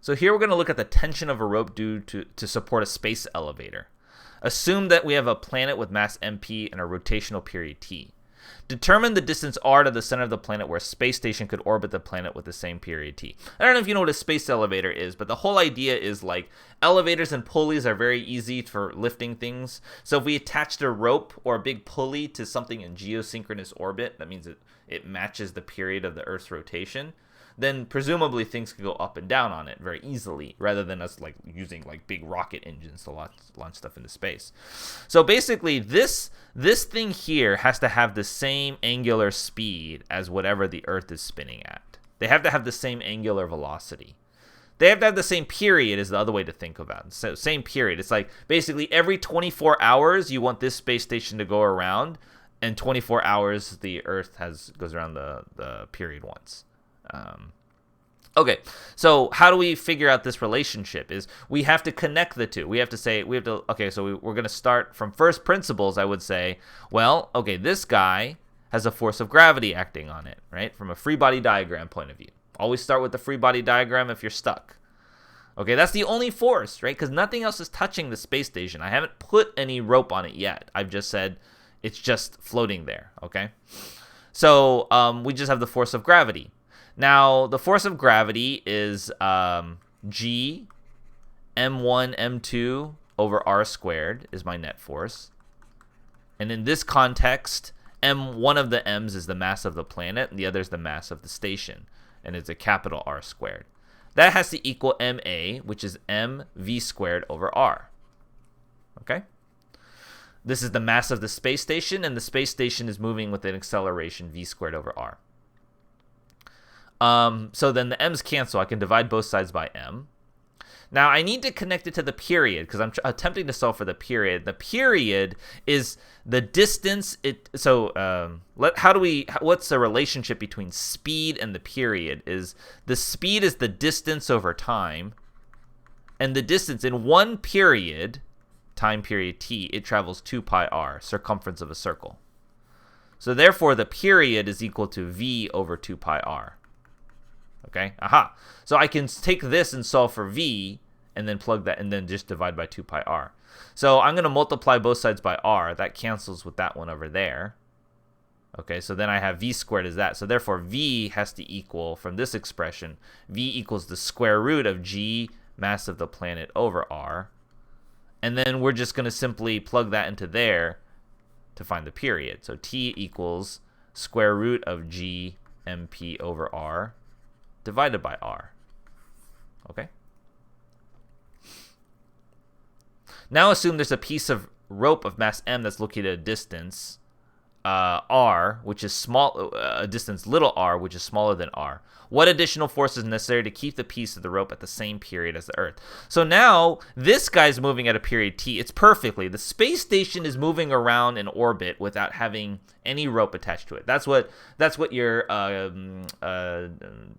So here we're going to look at the tension of a rope due to support a space elevator. Assume that we have a planet with mass MP and a rotational period t. Determine the distance r to the center of the planet where a space station could orbit the planet with the same period t. I don't know if you know what a space elevator is, but the whole idea is like elevators and pulleys are very easy for lifting things. So if we attached a rope or a big pulley to something in geosynchronous orbit, that means it matches the period of the Earth's rotation, then presumably things could go up and down on it very easily, rather than us like using like big rocket engines to launch stuff into space. So basically, this thing here has to have the same angular speed as whatever the Earth is spinning at. They have to have the same angular velocity. They have to have the same period, is the other way to think about it. So same period. It's like basically every 24 hours you want this space station to go around, and 24 hours the Earth goes around the period once. Okay, so how do we figure out this relationship? Is we have to connect the two. We're going to start from first principles, I would say. Well, okay, this guy has a force of gravity acting on it, right? From a free body diagram point of view. Always start with the free body diagram if you're stuck. Okay, that's the only force, right? Because nothing else is touching the space station. I haven't put any rope on it yet. I've just said it's just floating there, okay? So we just have the force of gravity. Now, the force of gravity is G m1 m2 over r squared is my net force. And in this context, one of the m's is the mass of the planet, and the other is the mass of the station, and it's a capital R squared. That has to equal ma, which is mv squared over r. Okay? This is the mass of the space station, and the space station is moving with an acceleration v squared over r. So then the m's cancel. I can divide both sides by m. Now I need to connect it to the period because I'm attempting to solve for the period. The period is the distance. What's the relationship between speed and the period? Is the speed is the distance over time, and the distance in one period, time period t, it travels 2 pi r, circumference of a circle. So therefore the period is equal to v over 2 pi r. Okay, aha. So I can take this and solve for v, and then plug that, and then just divide by 2 pi r. So I'm going to multiply both sides by r. That cancels with that one over there. Okay, so then I have v squared as that. So therefore v has to equal, from this expression, v equals the square root of g, mass of the planet, over r. And then we're just going to simply plug that into there to find the period. So t equals square root of g mp over r divided by r. Okay? Now assume there's a piece of rope of mass m that's located at a distance r, which is a distance little r, which is smaller than r. What additional force is necessary to keep the piece of the rope at the same period as the Earth? So now this guy's moving at a period t. It's perfectly. The space station is moving around in orbit without having any rope attached to it. That's what your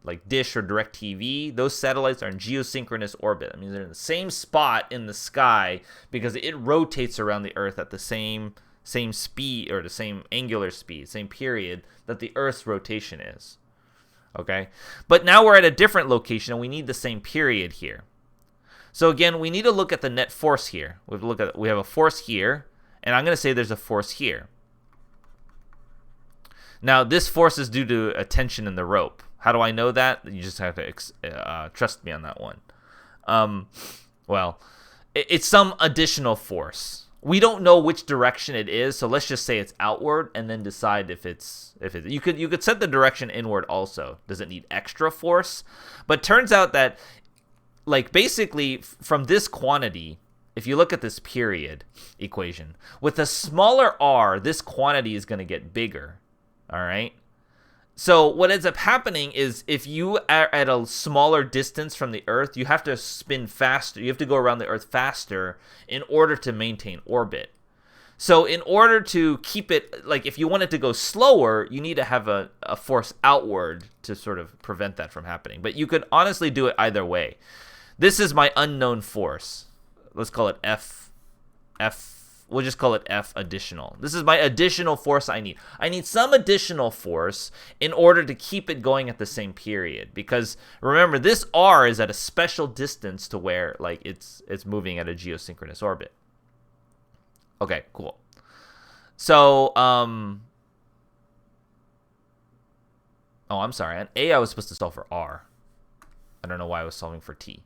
like Dish or DirecTV, those satellites are in geosynchronous orbit. That means they're in the same spot in the sky because it rotates around the Earth at the same speed, or the same angular speed, same period that the Earth's rotation is. Okay, but now we're at a different location and we need the same period here. So again, we need to look at the net force here. We have a force here, and I'm going to say there's a force here. Now this force is due to a tension in the rope. How do I know that? You just have to trust me on that one. It's some additional force. We don't know which direction it is, so let's just say it's outward, and then decide if it's you could set the direction inward also. Does it need extra force? But turns out that, like, basically from this quantity, if you look at this period equation, with a smaller r, this quantity is going to get bigger. All right. So what ends up happening is if you are at a smaller distance from the Earth, you have to spin faster. You have to go around the Earth faster in order to maintain orbit. So in order to keep it, like if you want it to go slower, you need to have a force outward to sort of prevent that from happening. But you could honestly do it either way. This is my unknown force. Let's call it F1. we'll just call it F additional. This is my additional force I need. I need some additional force in order to keep it going at the same period. Because remember, this R is at a special distance to where like it's moving at a geosynchronous orbit. Okay, cool. So, oh, I'm sorry. On A, I was supposed to solve for R. I don't know why I was solving for T.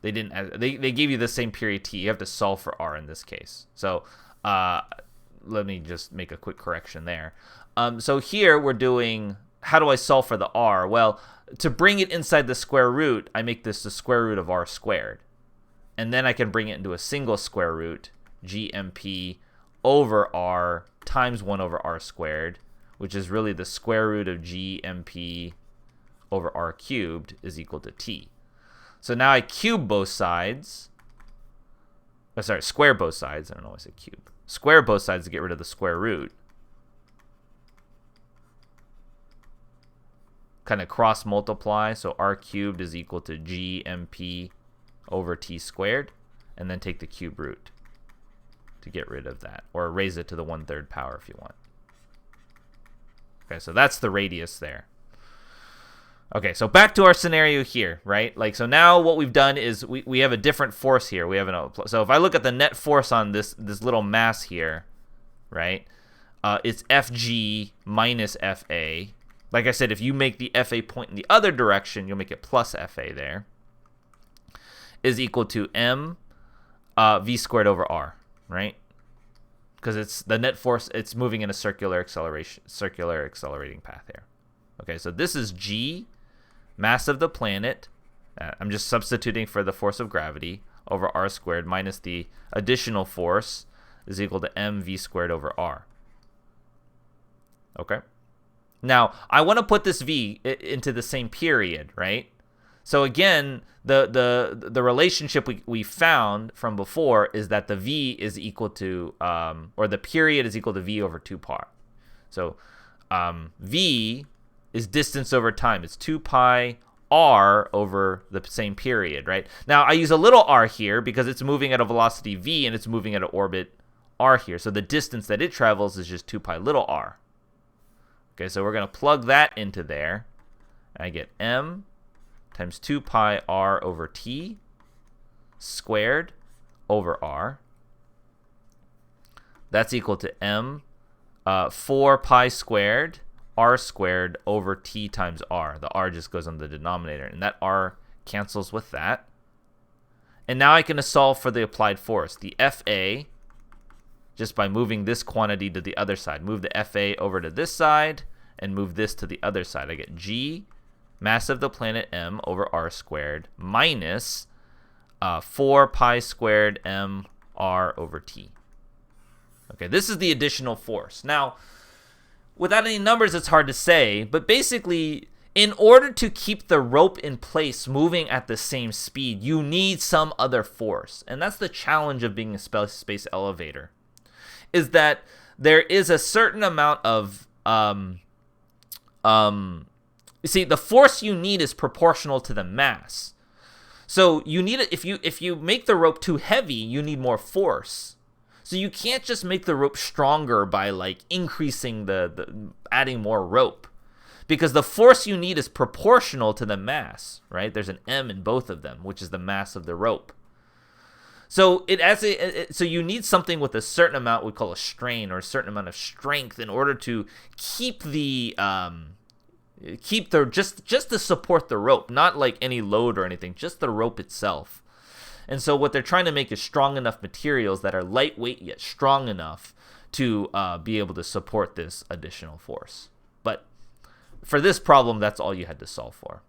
They didn't. They gave you the same period T. You have to solve for R in this case. So, let me just make a quick correction there. So here we're doing, how do I solve for the R? Well, to bring it inside the square root, I make this the square root of R squared. And then I can bring it into a single square root, GMP over R times 1 over R squared, which is really the square root of GMP over R cubed is equal to T. So now I cube both sides. Oh, sorry, square both sides. I don't know why I said cube. Square both sides to get rid of the square root. Kind of cross multiply. So R cubed is equal to GMP over T squared. And then take the cube root to get rid of that. Or raise it to the 1/3 power if you want. Okay, so that's the radius there. Okay, so back to our scenario here, right? Like, so now what we've done is we have a different force here. We have so if I look at the net force on this little mass here, right? It's Fg minus Fa. Like I said, if you make the Fa point in the other direction, you'll make it plus Fa there. Is equal to m v squared over r, right? Because it's the net force. It's moving in a circular accelerating path here. Okay, so this is g, mass of the planet. I'm just substituting for the force of gravity over r squared minus the additional force is equal to mv squared over r. Okay. Now, I want to put this v into the same period, right? So again, the relationship we found from before is that the v is equal to, or the period is equal to v over 2 pi. So v is distance over time. It's 2 pi r over the same period, right? Now, I use a little r here because it's moving at a velocity v and it's moving at an orbit r here. So the distance that it travels is just 2 pi little r. Okay, so we're going to plug that into there. I get m times 2 pi r over t squared over r. That's equal to m 4 pi squared r squared over t times r. The r just goes on the denominator, and that r cancels with that. And now I can solve for the applied force. The Fa, just by moving this quantity to the other side. Move the Fa over to this side, and move this to the other side. I get g, mass of the planet m over r squared, minus 4 pi squared m r over t. Okay, this is the additional force. Now, without any numbers, it's hard to say, but basically, in order to keep the rope in place moving at the same speed, you need some other force. And that's the challenge of being a space elevator, is that there is a certain amount of, you see, the force you need is proportional to the mass. So you need it, if you make the rope too heavy, you need more force. So you can't just make the rope stronger by like increasing the adding more rope, because the force you need is proportional to the mass, right? There's an m in both of them, which is the mass of the rope. So so you need something with a certain amount we call a strain, or a certain amount of strength, in order to keep just to support the rope, not like any load or anything, just the rope itself. And so what they're trying to make is strong enough materials that are lightweight yet strong enough to be able to support this additional force. But for this problem, that's all you had to solve for.